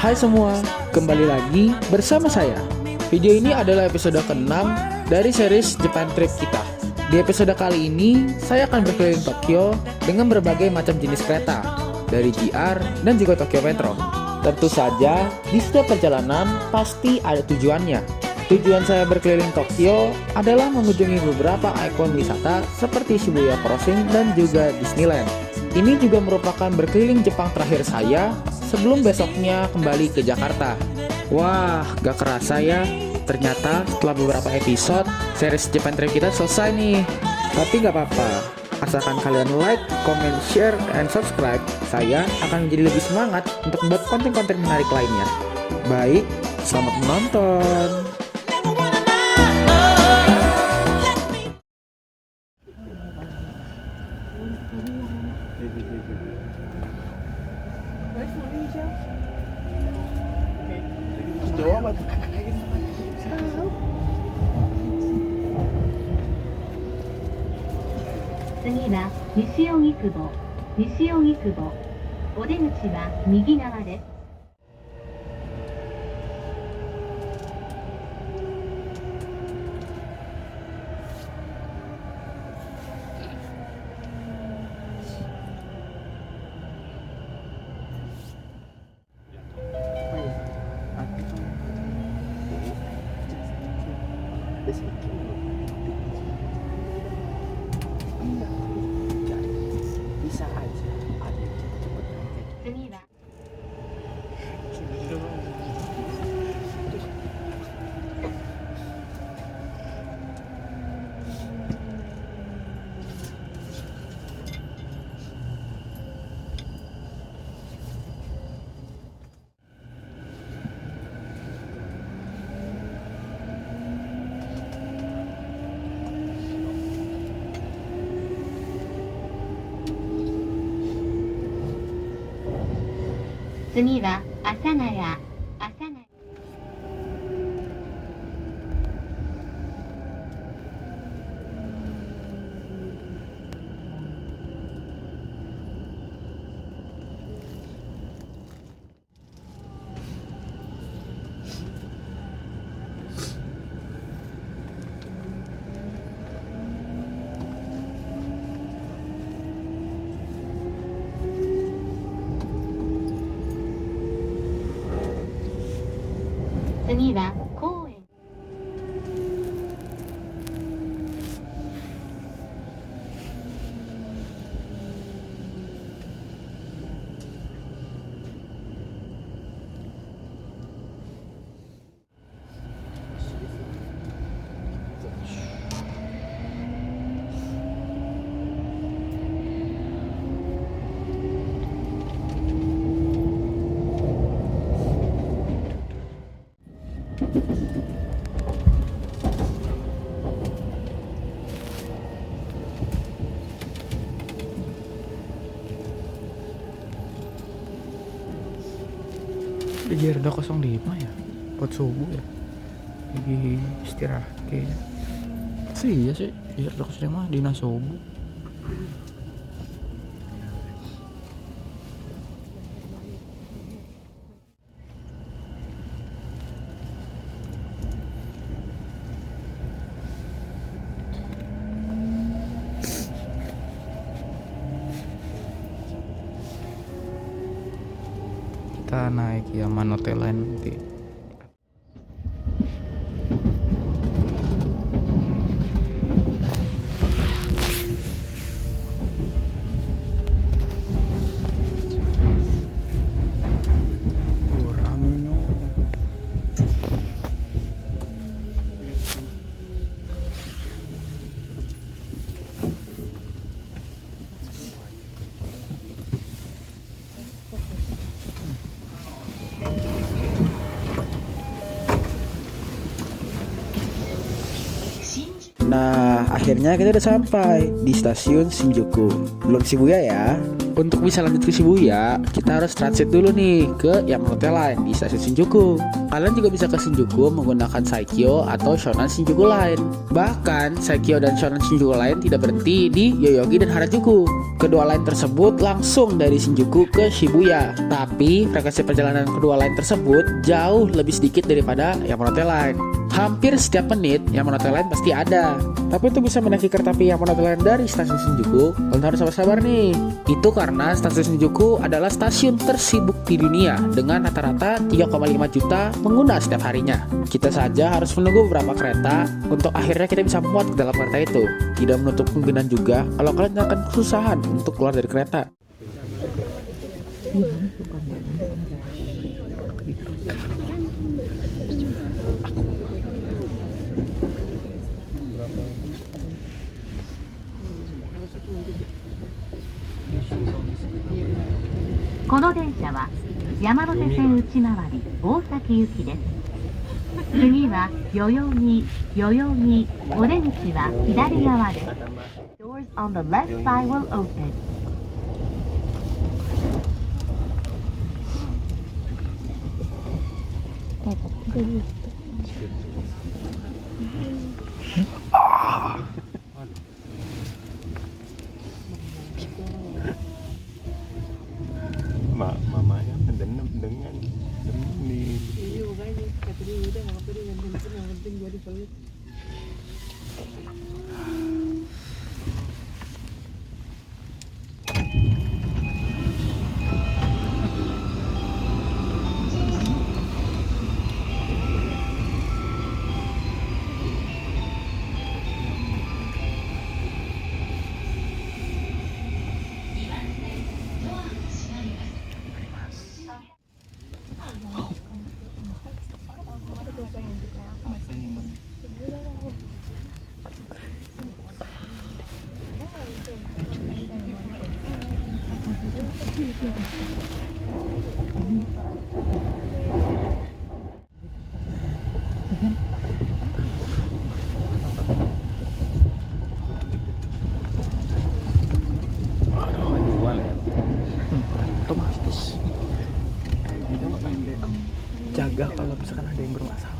Hai semua, kembali lagi bersama saya. Video ini adalah episode ke-6 dari series Japan Trip kita. Di episode kali ini, saya akan berkeliling Tokyo dengan berbagai macam jenis kereta, dari JR dan juga Tokyo Metro. Tentu saja, di setiap perjalanan pasti ada tujuannya. Tujuan saya berkeliling Tokyo adalah mengunjungi beberapa ikon wisata seperti Shibuya Crossing dan juga Disneyland. Ini juga merupakan berkeliling Jepang terakhir saya sebelum besoknya kembali ke Jakarta. Wah, gak kerasa ya, ternyata setelah beberapa episode, series Japan Trip kita selesai nih. Tapi gak apa-apa, asalkan kalian like, comment, share, and subscribe, saya akan menjadi lebih semangat untuk membuat konten-konten menarik lainnya. Baik, selamat menonton. Jawab. 次は西荻窪。西荻窪。お出口は右側です。Bisa aja ada yang cepet-cepet nanti. 次は 次は阿佐ヶ谷。阿佐ヶ谷。次は公園。Dia udah 05 ya, buat subuh ya, lagi istirahat kayaknya. Iya sih, dia udah 05 dinas subuh. Kita naik ya Manote Line nanti. Nah, akhirnya kita udah sampai di stasiun Shinjuku. Belum Shibuya ya. Untuk bisa lanjut ke Shibuya, kita harus transit dulu nih ke Yamanote Line di stasiun Shinjuku. Kalian juga bisa ke Shinjuku menggunakan Saikyo atau Shonan Shinjuku Line. Bahkan, Saikyo dan Shonan Shinjuku Line tidak berhenti di Yoyogi dan Harajuku. Kedua line tersebut langsung dari Shinjuku ke Shibuya. Tapi, frekuensi perjalanan kedua line tersebut jauh lebih sedikit daripada Yamanote Line. Hampir setiap menit, Yamanote Line pasti ada. Tapi untuk bisa menaiki kereta api Yamanote Line dari stasiun Shinjuku, kalian harus sabar-sabar nih. Itu karena stasiun Shinjuku adalah stasiun tersibuk di dunia dengan rata-rata 3,5 juta pengguna setiap harinya. Kita saja harus menunggu beberapa kereta untuk akhirnya kita bisa muat ke dalam kereta itu. Tidak menutup kemungkinan juga kalau kalian akan kesusahan untuk keluar dari kereta. Kono densha wa Yamanote Sen Uchimawari Osaki Yuki desu. Tsugi wa Yoyogi, Odeguchi wa hidari gawa desu. Doors on the left side will open. Mamanya dengan di Otomatis jaga kalau misalkan ada yang bermasalah.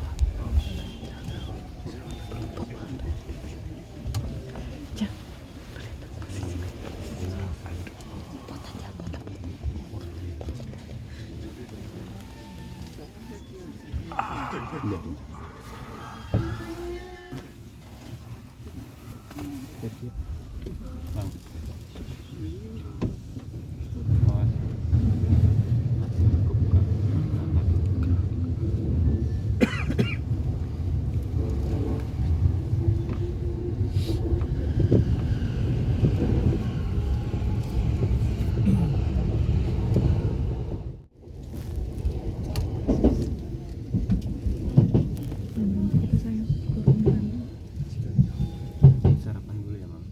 sarapan dulu ya, Mam.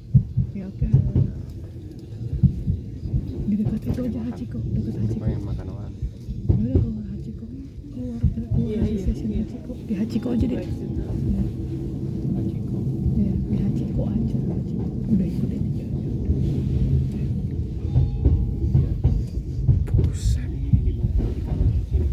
Ya oke. Di dekat itu aja Hachiko, dekat Hachiko. Pengen makan apa? Udah keluar Hachiko. Keluar dari stasiun Hachiko. Di Hachiko aja deh. Hachiko. Ya, di Hachiko aja. Hachiko. Udah ikutin aja. Buset. Ini di mana? Di kanan sini.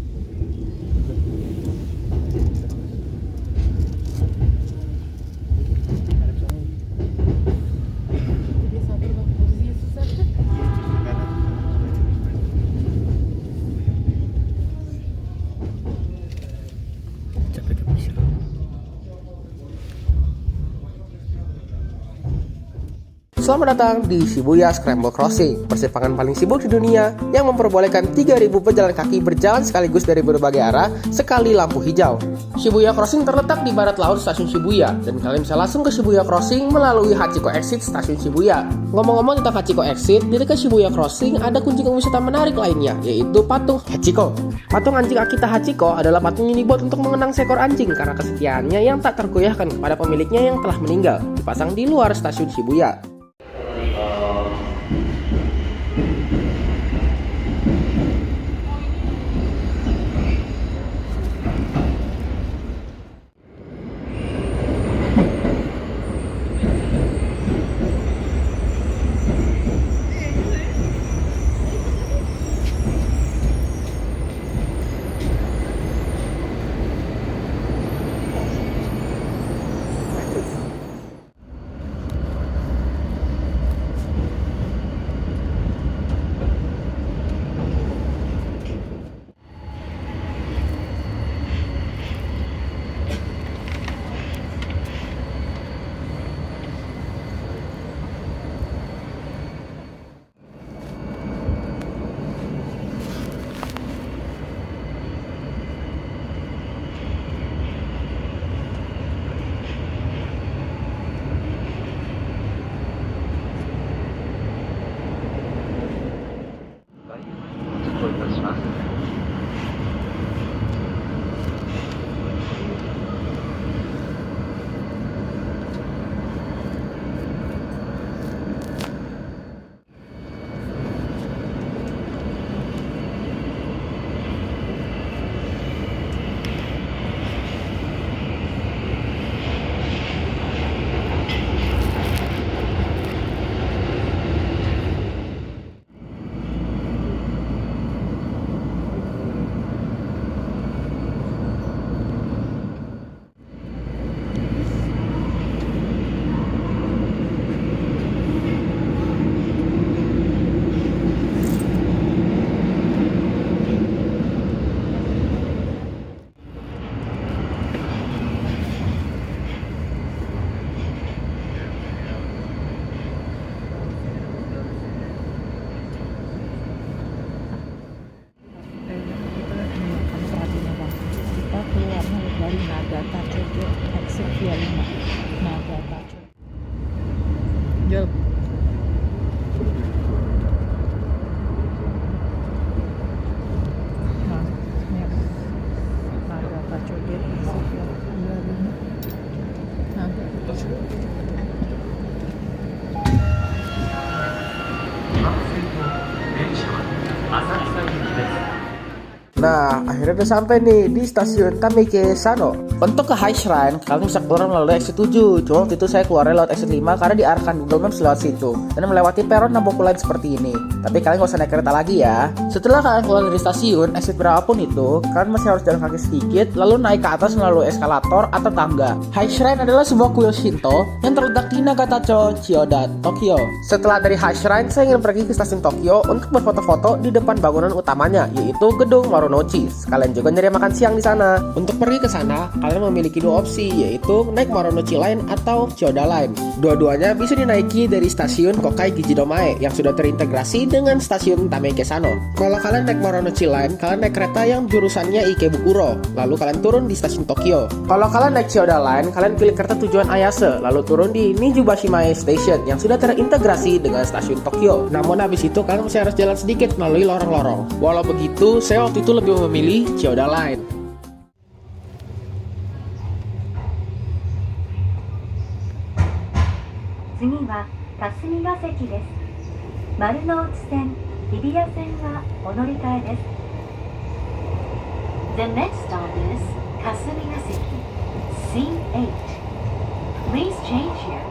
Selamat datang di Shibuya Scramble Crossing, persimpangan paling sibuk di dunia yang memperbolehkan 3.000 pejalan kaki berjalan sekaligus dari berbagai arah sekali lampu hijau. Shibuya Crossing terletak di barat laut stasiun Shibuya, dan kalian bisa langsung ke Shibuya Crossing melalui Hachiko Exit stasiun Shibuya. Ngomong-ngomong tentang Hachiko Exit, di dekat Shibuya Crossing ada kunjungan wisata menarik lainnya, yaitu patung Hachiko. Patung anjing Akita Hachiko adalah patung yang dibuat untuk mengenang seekor anjing karena kesetiaannya yang tak tergoyahkan kepada pemiliknya yang telah meninggal, dipasang di luar stasiun Shibuya. dari Nagatacho ke exit via 5 Nagatacho. Jol. Nah, ini Nagatacho ke exit via 5 Nagatacho. Nah, akhirnya udah sampai nih di stasiun Tameke Sano. Untuk ke High Shrine, kalian bisa keluar melalui exit 7. Cuma waktu itu saya keluarnya lewat exit 5 karena diarahkan Google Maps lewat situ dan melewati peron Namboku Line seperti ini. Tapi kalian gak usah naik kereta lagi ya. Setelah kalian keluar dari stasiun, exit berapapun itu, kalian masih harus jalan kaki sedikit lalu naik ke atas melalui eskalator atau tangga. High Shrine adalah sebuah kuil Shinto yang terletak di Nagatacho, Chiyodan, Tokyo. Setelah dari High Shrine, saya ingin pergi ke stasiun Tokyo untuk berfoto-foto di depan bangunan utamanya, yaitu Gedung Marunouchi. Sekalian juga nyari makan siang di sana. Untuk pergi ke sana, kalian memiliki dua opsi, yaitu naik Marunouchi Line atau Chiyoda Line. Dua-duanya bisa dinaiki dari stasiun Kokai Gijidomae yang sudah terintegrasi dengan stasiun Tameke Sano. Kalau kalian naik Marunouchi Line, kalian naik kereta yang jurusannya Ikebukuro, lalu kalian turun di stasiun Tokyo. Kalau kalian naik Chiyoda Line, kalian pilih kereta tujuan Ayase, lalu turun di Nijubashimae Station yang sudah terintegrasi dengan stasiun Tokyo. Namun habis itu kalian masih harus jalan sedikit melalui lorong-lorong. Walau begitu, saya waktu itu lebih memilih Chiyoda Line. 次は霞ヶ関です。丸ノ内線、日比谷線はお乗り換えです。The next stop is 霞ヶ関 C8. Please change here.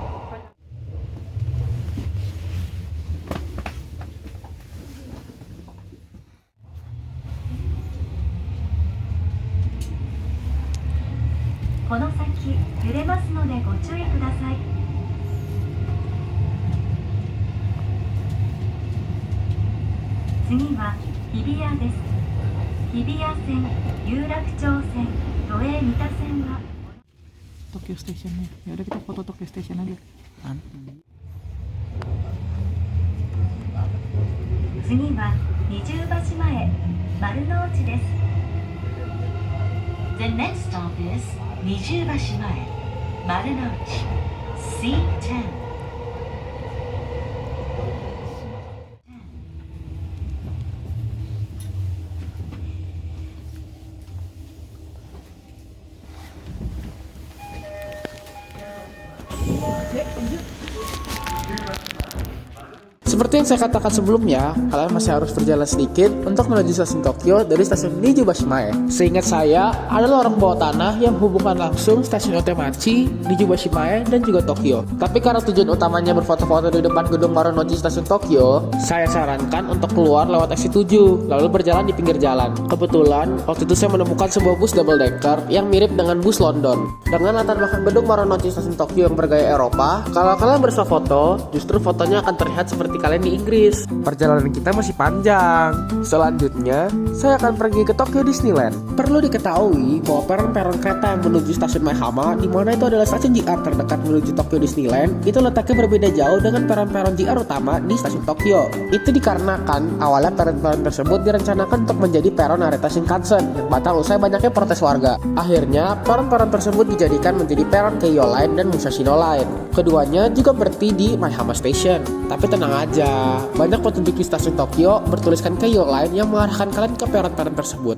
この先揺れますのでご注意ください。次は日比谷です。日比谷線、有楽町線、都営三田線は Tokyo Stationnya. Ya udah kita foto Tokyo Station aja. 次は二重橋前、丸の内です。The next stop is 二重橋前、丸の内 C10. Seperti yang saya katakan sebelumnya, kalian masih harus berjalan sedikit untuk menuju stasiun Tokyo dari stasiun Nijubashimae. Seingat saya, ada lorong bawah tanah yang menghubungkan langsung stasiun Otemachi, Nijubashimae, dan juga Tokyo. Tapi karena tujuan utamanya berfoto-foto di depan gedung Marunouchi stasiun Tokyo, saya sarankan untuk keluar lewat exit 7, lalu berjalan di pinggir jalan. Kebetulan, waktu itu saya menemukan sebuah bus double decker yang mirip dengan bus London. Dengan latar belakang gedung Marunouchi stasiun Tokyo yang bergaya Eropa, kalau kalian bersuah foto, justru fotonya akan terlihat seperti kalian di Inggris. Perjalanan kita masih panjang. Selanjutnya, saya akan pergi ke Tokyo Disneyland. Perlu diketahui bahwa peron-peron kereta yang menuju stasiun Maihama, di mana itu adalah stasiun JR terdekat menuju Tokyo Disneyland, itu letaknya berbeda jauh dengan peron-peron JR utama di stasiun Tokyo. Itu dikarenakan awalnya peron-peron tersebut direncanakan untuk menjadi peron Narita Shinkansen yang batal usai banyaknya protes warga. Akhirnya, peron-peron tersebut dijadikan menjadi peron Keio Line dan Musashino Line. Keduanya juga berhenti di Maihama Station. Tapi tenang aja, banyak petunjuk di stasiun Tokyo bertuliskan Keio Line yang mengarahkan kalian ke peron-peron tersebut.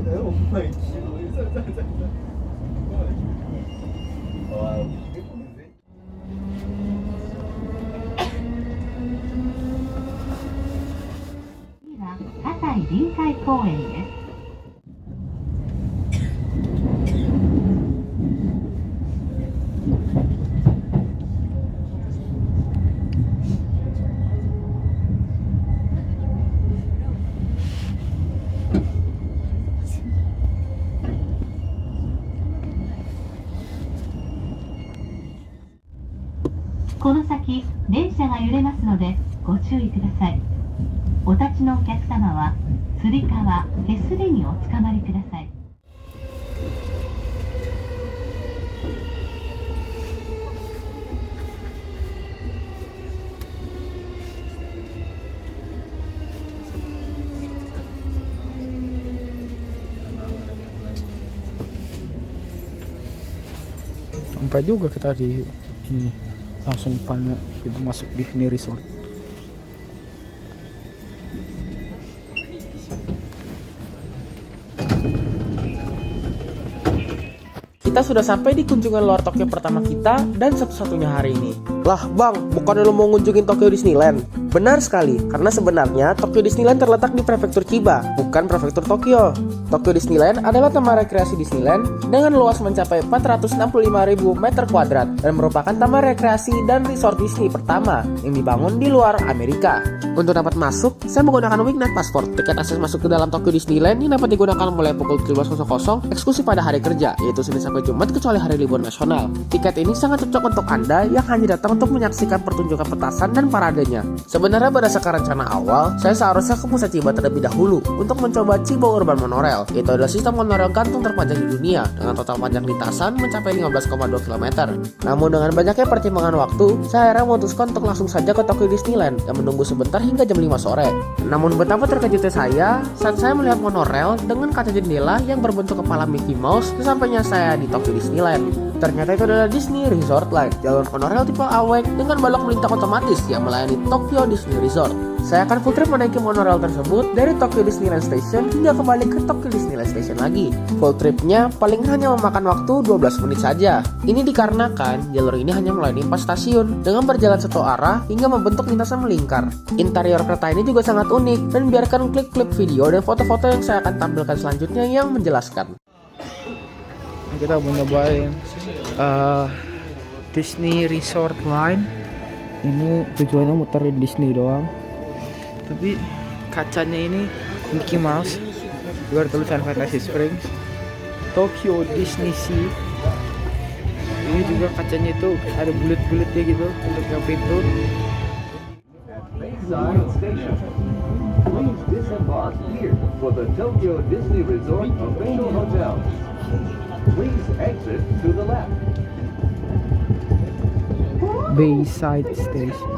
次は葛西臨海公園です。この先、電車が揺れますのでご注意ください。お立ちのお客様は、つり革、手すりにおつかまりください。Sampai juga kita di ini langsung depannya itu masuk Disney Resort. Kita sudah sampai di kunjungan luar Tokyo pertama kita dan satu-satunya hari ini. Lah bang, bukannya lo mau ngunjungin Tokyo Disneyland? Benar sekali, karena sebenarnya Tokyo Disneyland terletak di prefektur Chiba, bukan prefektur Tokyo. Tokyo Disneyland adalah taman rekreasi Disneyland dengan luas mencapai 465.000 meter kuadrat dan merupakan taman rekreasi dan resort Disney pertama yang dibangun di luar Amerika. Untuk dapat masuk, saya menggunakan Weeknight Passport. Tiket akses masuk ke dalam Tokyo Disneyland ini dapat digunakan mulai pukul 17.00 eksklusif pada hari kerja, yaitu Senin sampai Jumat kecuali hari libur nasional. Tiket ini sangat cocok untuk Anda yang hanya datang untuk menyaksikan pertunjukan petasan dan paradenya. Sebenarnya berdasarkan rencana awal, saya seharusnya ke pusat Chiba terlebih dahulu untuk mencoba Chiba Urban Monorail, yaitu adalah sistem monorail gantung terpanjang di dunia dengan total panjang lintasan mencapai 15,2 km. Namun dengan banyaknya pertimbangan waktu, saya akhirnya memutuskan untuk langsung saja ke Tokyo Disneyland dan menunggu sebentar hingga jam 5 sore. Namun betapa terkejutnya saya saat saya melihat monorail dengan kaca jendela yang berbentuk kepala Mickey Mouse sesampainya saya di Tokyo Disneyland. Ternyata itu adalah Disney Resort Line, jalur monorail tipe AWAC dengan balok melintang otomatis yang melayani Tokyo Disney Resort. Saya akan full trip menaiki monorail tersebut dari Tokyo Disneyland Station hingga kembali ke Tokyo Disneyland Station lagi. Full tripnya paling hanya memakan waktu 12 menit saja. Ini dikarenakan jalur ini hanya melayani 4 stasiun dengan berjalan satu arah hingga membentuk lintasan melingkar. Interior kereta ini juga sangat unik dan biarkan klip-klip video dan foto-foto yang saya akan tampilkan selanjutnya yang menjelaskan. Kita mau nyobain Disney Resort Line. Ini tujuannya muter di Disney doang, tapi kacanya ini Mickey Mouse, juga ada tulisan Fantasy Springs, Tokyo Disney Sea. Ini juga kacanya itu ada bulat-bulatnya gitu untuk yang pintu. Bayside Station. Please disembark here for the Tokyo Disney Resort official hotel. Please exit to the left. Bayside Station.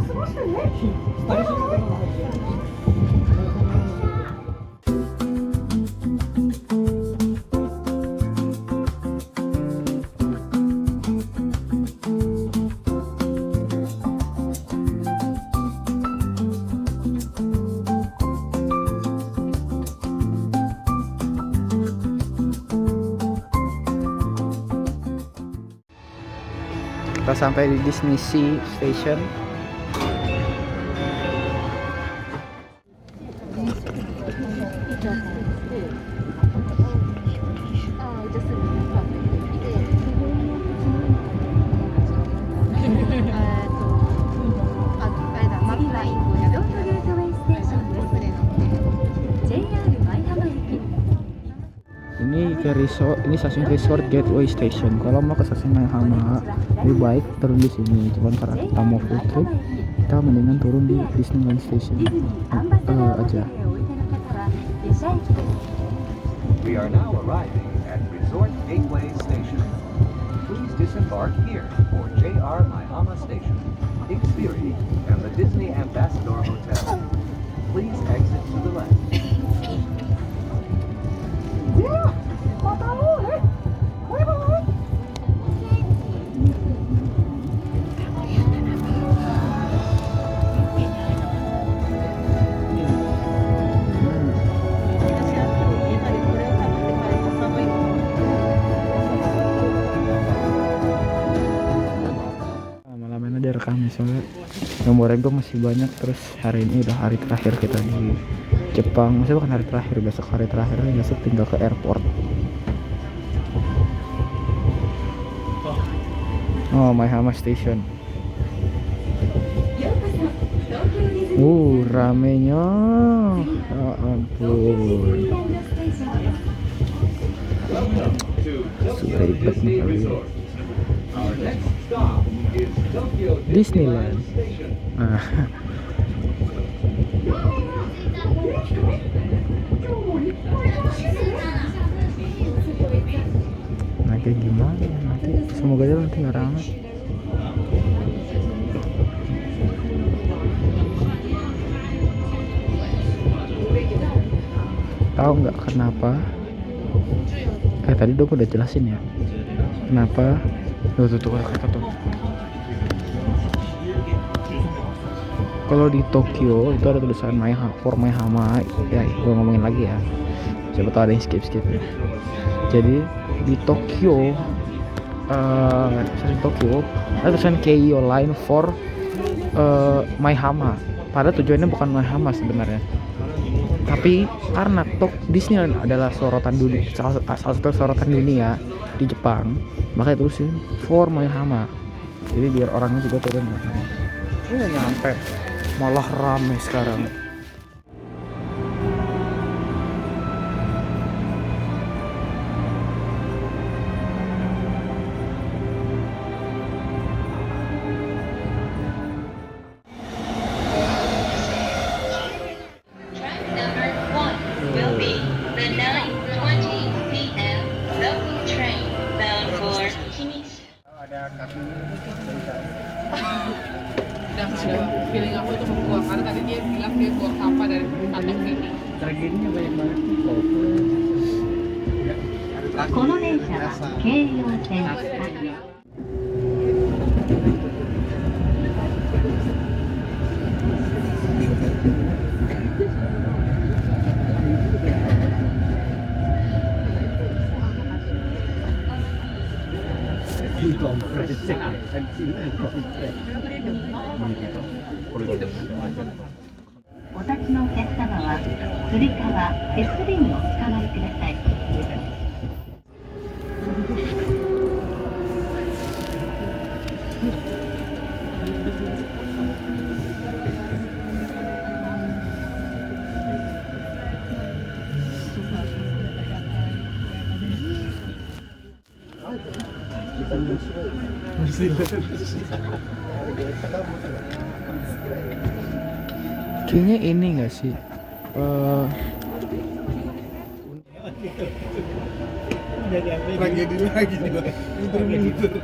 Kita sampai di Disney Sea Station. Ini ke resort, ini stasiun resort Gateway Station. Kalau mau ke stasiun Maihama lebih baik turun di sini. Cuman karena kita mau full trip, kita mendingan turun di Disneyland Station aja. We are now arriving at Resort Gateway Station. Please disembark here for JR Maihama Station, Xperi, and the Disney Ambassador Hotel. Please exit to the left. rame soalnya nomornya gue masih banyak. Terus hari ini udah hari terakhir kita di Jepang, maksudnya bukan hari terakhir, besok hari terakhir, besok tinggal ke airport. Oh, Maihama Station. Ramenya. Ya ampun. Sudah ribet nih kali ini. Disneyland. Nah. Nanti gimana? Nanti semoga aja nanti nggak ramai. Tahu nggak kenapa? Tadi dong udah jelasin ya. Kenapa? Tuh kata tuh. Kalau di Tokyo itu ada tulisan Maihama, ya gue ngomongin lagi ya. Siapa tahu ada yang skip ya. Jadi di Tokyo, ada tulisan Keio Line for Maihama. Padahal tujuannya bukan Maihama sebenarnya. Tapi karena Disneyland adalah sorotan dunia, salah satu sorotan dunia di Jepang, makanya terusin for Maihama. Jadi biar orangnya juga turun. Udah nyampe, malah rame sekarang. Number 1 will be the 9:20 p.m. local train bound for Himitsu. Udah feeling aku tuh membuang karena tadi dia bilang dia buang sampah dari kantong ini. この電車は京葉線お立ちのお客様はつり革 S 便をお使わりください。Kayaknya ini nggak sih? Tragedi lagi nih, mundur.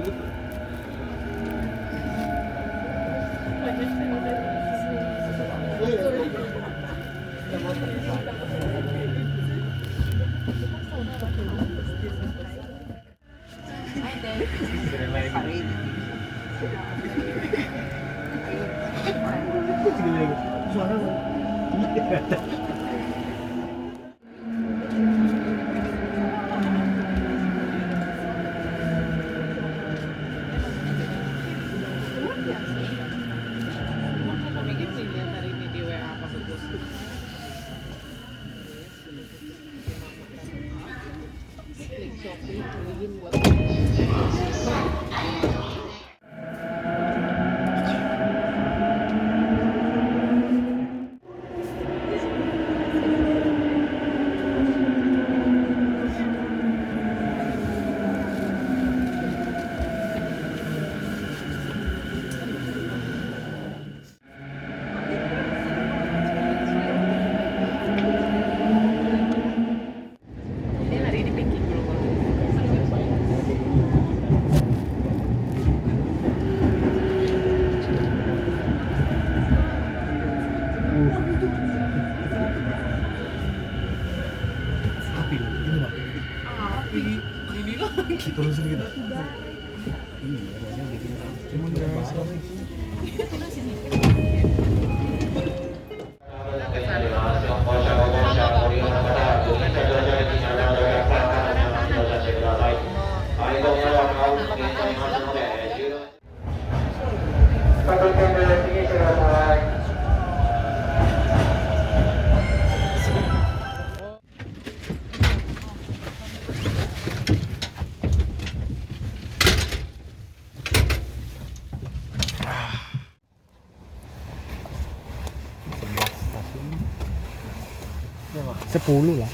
10 lah.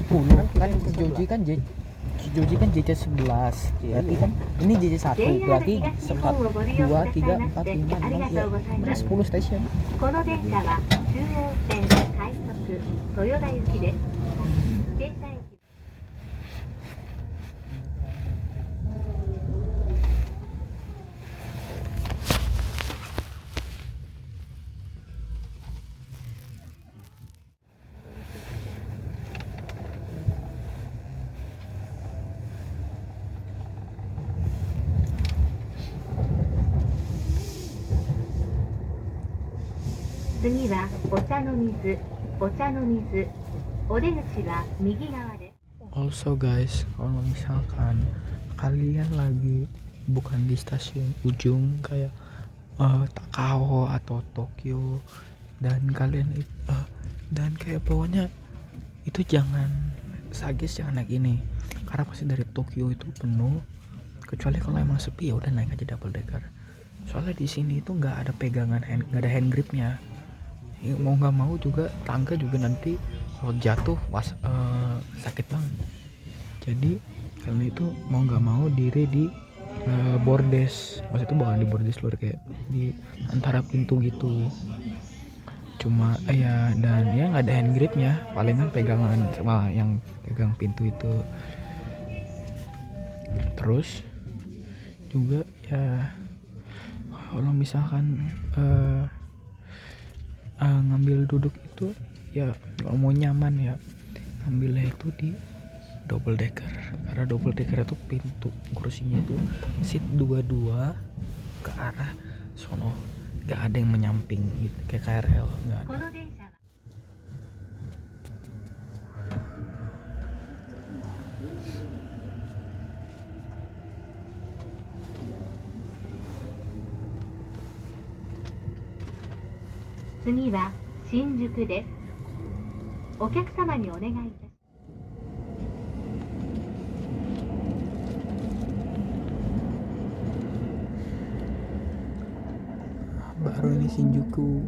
10 kan Kijoji kan Kijoji kan JJ 11. Berarti kan ini JJ 1. Berarti 1 2 3 4 5 6 ya. Berarti 10 stasiun. この電車は中央線快速豊田行きです。停車駅 次はお茶の水、お茶の水。お出口は右側です。 Also guys, kalau misalkan kalian lagi bukan di stasiun ujung kayak Takao atau Tokyo dan kalian dan kayak pokoknya itu jangan jangan naik ini karena pasti dari Tokyo itu penuh, kecuali kalau emang sepi ya udah naik aja double decker. Soalnya di sini itu nggak ada pegangan nggak ada hand gripnya. Ya, mau nggak mau juga tangga juga nanti kalau jatuh sakit banget. Jadi karena itu mau nggak mau diri di bordes, maksudnya bukan di bordes luar, kayak di antara pintu gitu. Cuma ya dan ya nggak ada hand gripnya, palingan pegangan sama yang pegang pintu itu. Terus juga ya kalau misalkan ngambil duduk itu ya kalau mau nyaman ya ngambilnya itu di double decker, karena double decker itu pintu kursinya itu seat 22 ke arah sono, nggak ada yang menyamping gitu kayak KRL, nggak ada. この電車は 次は新宿です。お客様にお願いいたします。 Baru ini Shinjuku.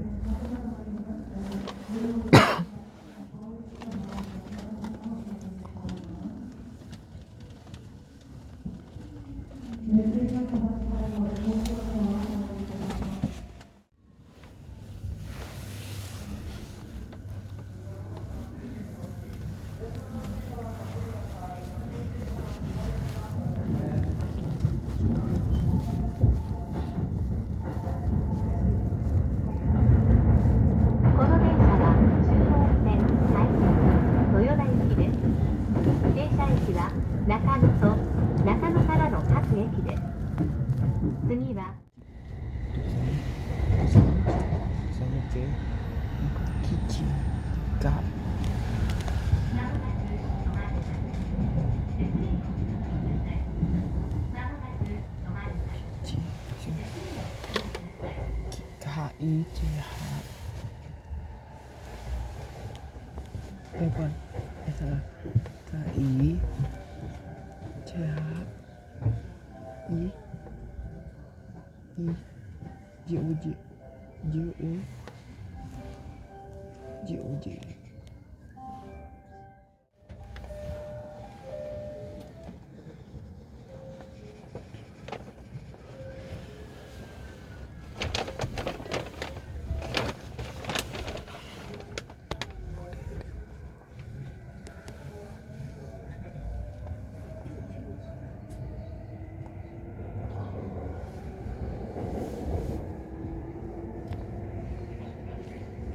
Bukan, salah. KI JOJ.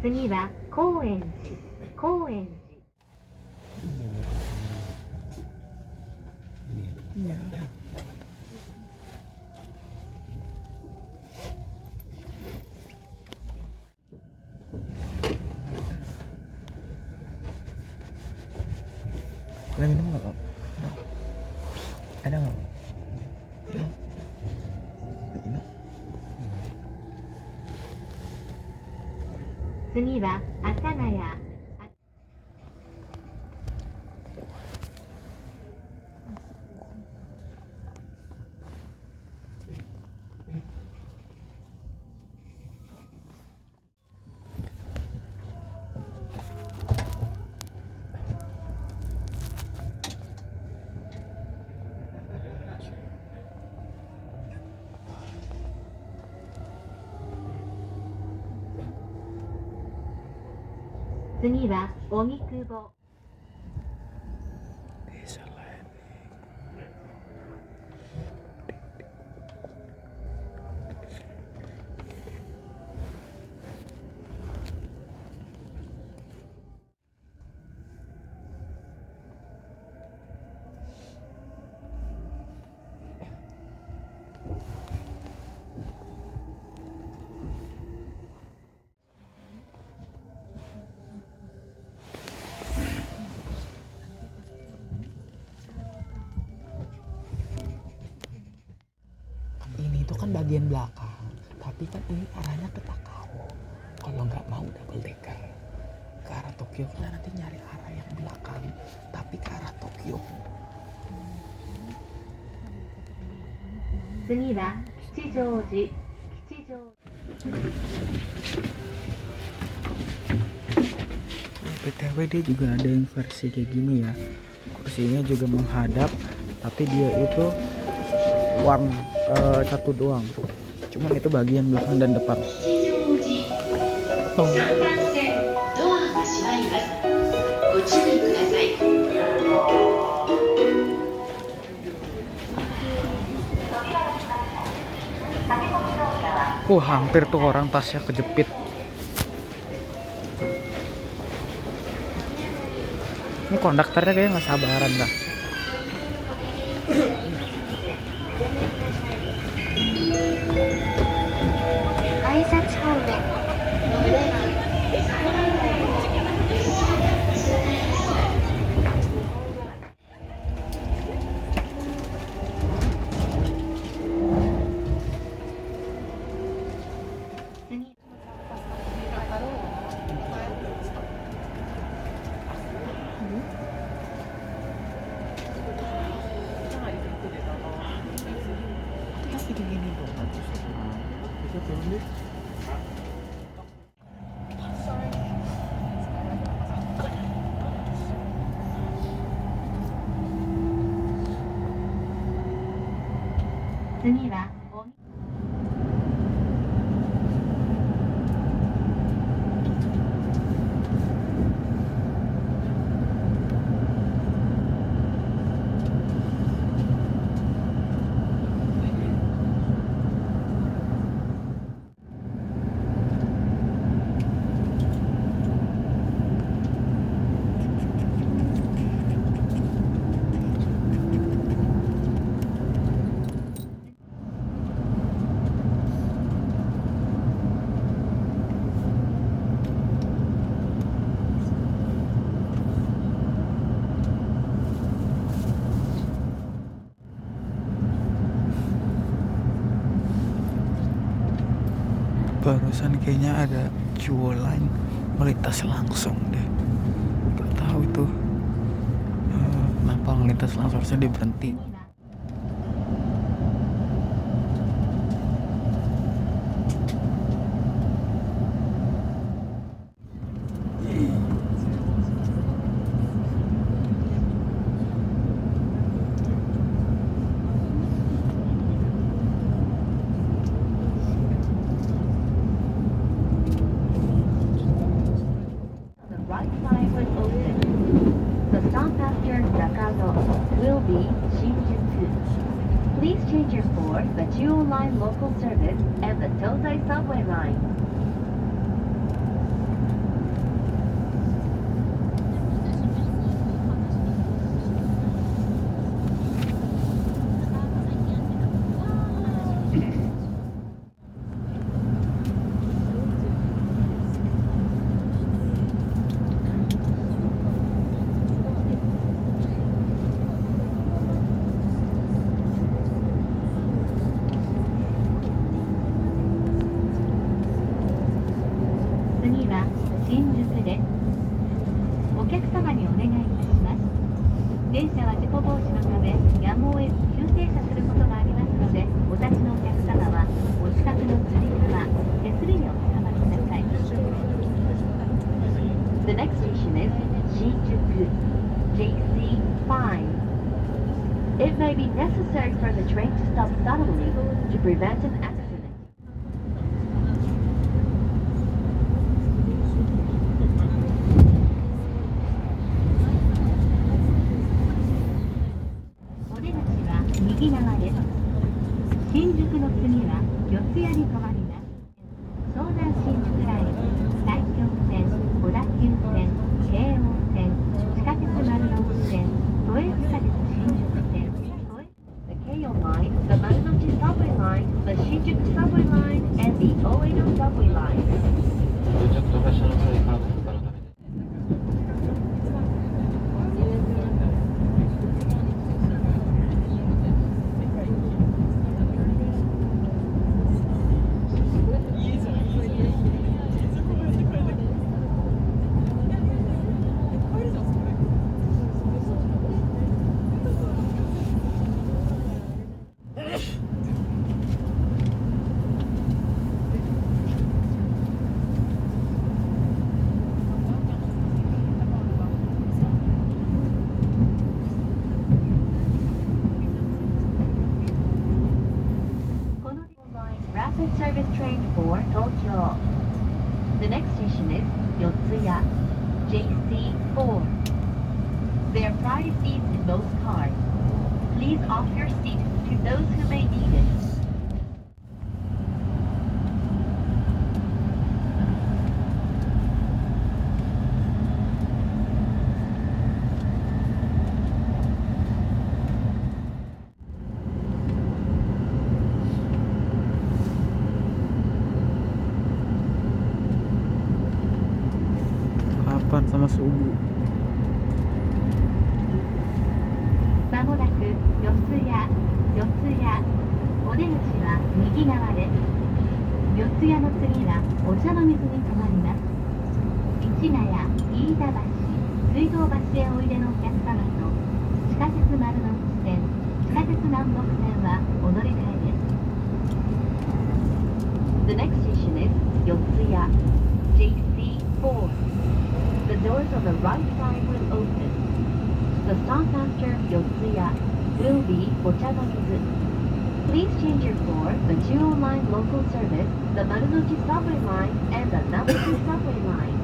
次は高円寺。高円寺。 Ada minum nggak, Kak? Ada nggak? Minum. 次は阿佐ヶ谷。 Ada 次は荻窪。 Ini tuh kan bagian belakang, tapi kan ini arahnya ke Takao. Kalau nggak mau double decker ke arah Tokyo, kita nanti nyari arah yang belakang, tapi ke arah Tokyo. 次は吉祥寺。吉祥 BTW dia juga ada yang versi kayak gini ya. Kursinya juga menghadap, tapi dia itu warm satu doang. Cuman itu bagian belakang dan depan. 3番線ドアが閉まります。ご注意ください。 Hampir tuh orang tasnya kejepit. Ini konduktornya kayaknya nggak sabaran dah.次はbarusan kayaknya ada Jewel Line melintas langsung deh. Gak tahu itu kenapa melintas langsung, harusnya dia berhenti. The right side was open. The stop after Nakano will be Shinjuku. Please change your for the Jewel Line local service and the Tozai subway line. The next station is Shinjuku, JC5. It may be necessary for the train to stop suddenly to prevent an accident. 止まります。湘南新宿ライン、埼京線、小田急線、京王線、地下鉄丸の内線、都営地下鉄新宿線、the Keio Line, the Marunouchi Subway Line, the Shinjuku Subway Line, and the Oedo Subway Line. ちょっと私の方にカードから食べて。Rapid service train for Tokyo. The next station is Yotsuya, JC4. There are private seats in most cars. Please offer your seat to those who may need it. Kapan sama subuh? まもなく四谷、お出口は右側です。四谷の次はお茶の水に停まります。市ヶ谷、飯田橋、水道橋へおいでのお客様と地下鉄丸の内線、地下鉄南北線はお乗り換えです。The next station is 四谷 JC4. The doors on the right side will open. The stop after Yotsuya will be Ochanomizu. Please change your for the Jewel Line local service, the Marunouchi Subway Line, and the Nambuku Subway Line.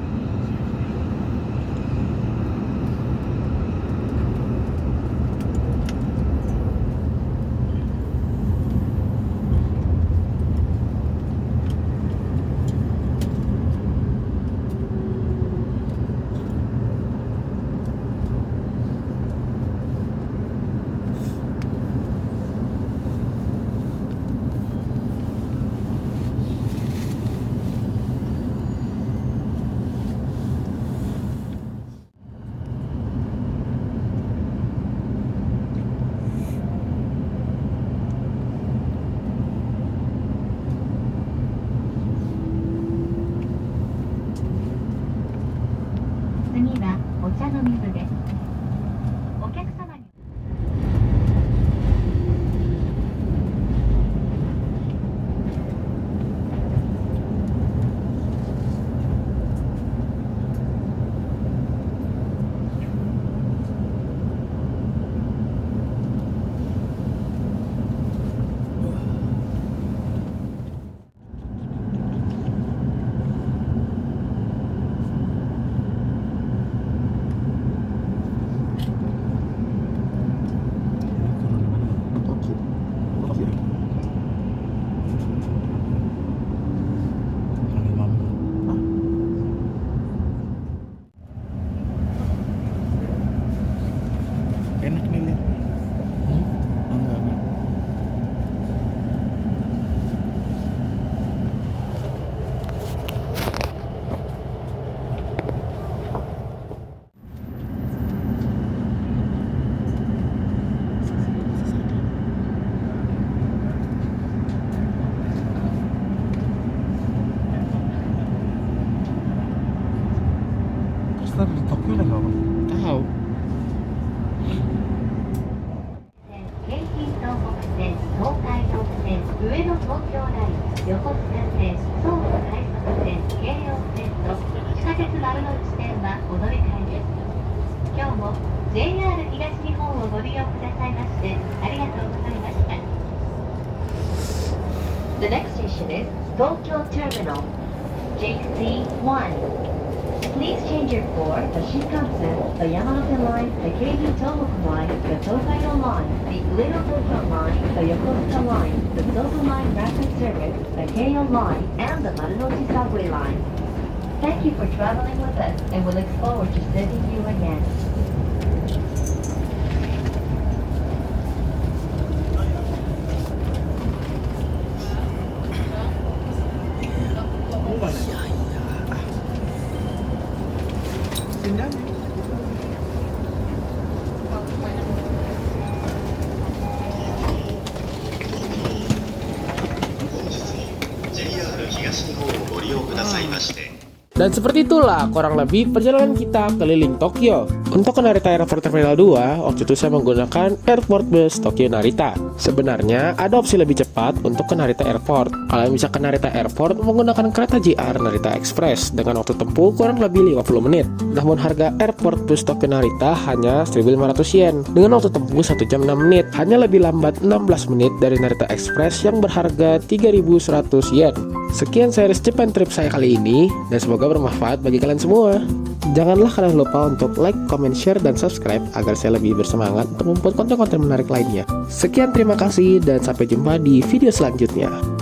Enak nih lihat. Enggak. Terus di Tokyo udah nggak apa? Tahu. 京浜東北線、東海道線、上野東京ライン、横須賀線、総武快速線、京葉線と地下鉄丸の内線はお乗り換えです。今日も JR 東日本をご利用くださいましてありがとうございました。The next station is Tokyo Terminal, JC1. Please change your for the Shinkansen, the Yamanote Line, the Keiji Tohoku Line, the Tokaido Line, the Little Tokyo Line, the Yokosuka Line, the Sobu Line Rapid Service, the Keio Line, and the Marunouchi Subway Line. Thank you for traveling with us, and we look forward to serving you again. Dan seperti itulah kurang lebih perjalanan kita keliling Tokyo. Untuk ke Narita Airport Terminal 2, waktu itu saya menggunakan Airport Bus Tokyo Narita. Sebenarnya ada opsi lebih cepat untuk ke Narita Airport. Kalian bisa ke Narita Airport menggunakan kereta JR Narita Express dengan waktu tempuh kurang lebih 50 menit. Namun harga Airport Bus Tokyo Narita hanya 1.500 yen dengan waktu tempuh 1 jam 6 menit. Hanya lebih lambat 16 menit dari Narita Express yang berharga 3.100 yen. Sekian series Japan Trip saya kali ini, dan semoga bermanfaat bagi kalian semua. Janganlah kalian lupa untuk like, comment, share, dan subscribe agar saya lebih bersemangat untuk membuat konten-konten menarik lainnya. Sekian, terima kasih, dan sampai jumpa di video selanjutnya.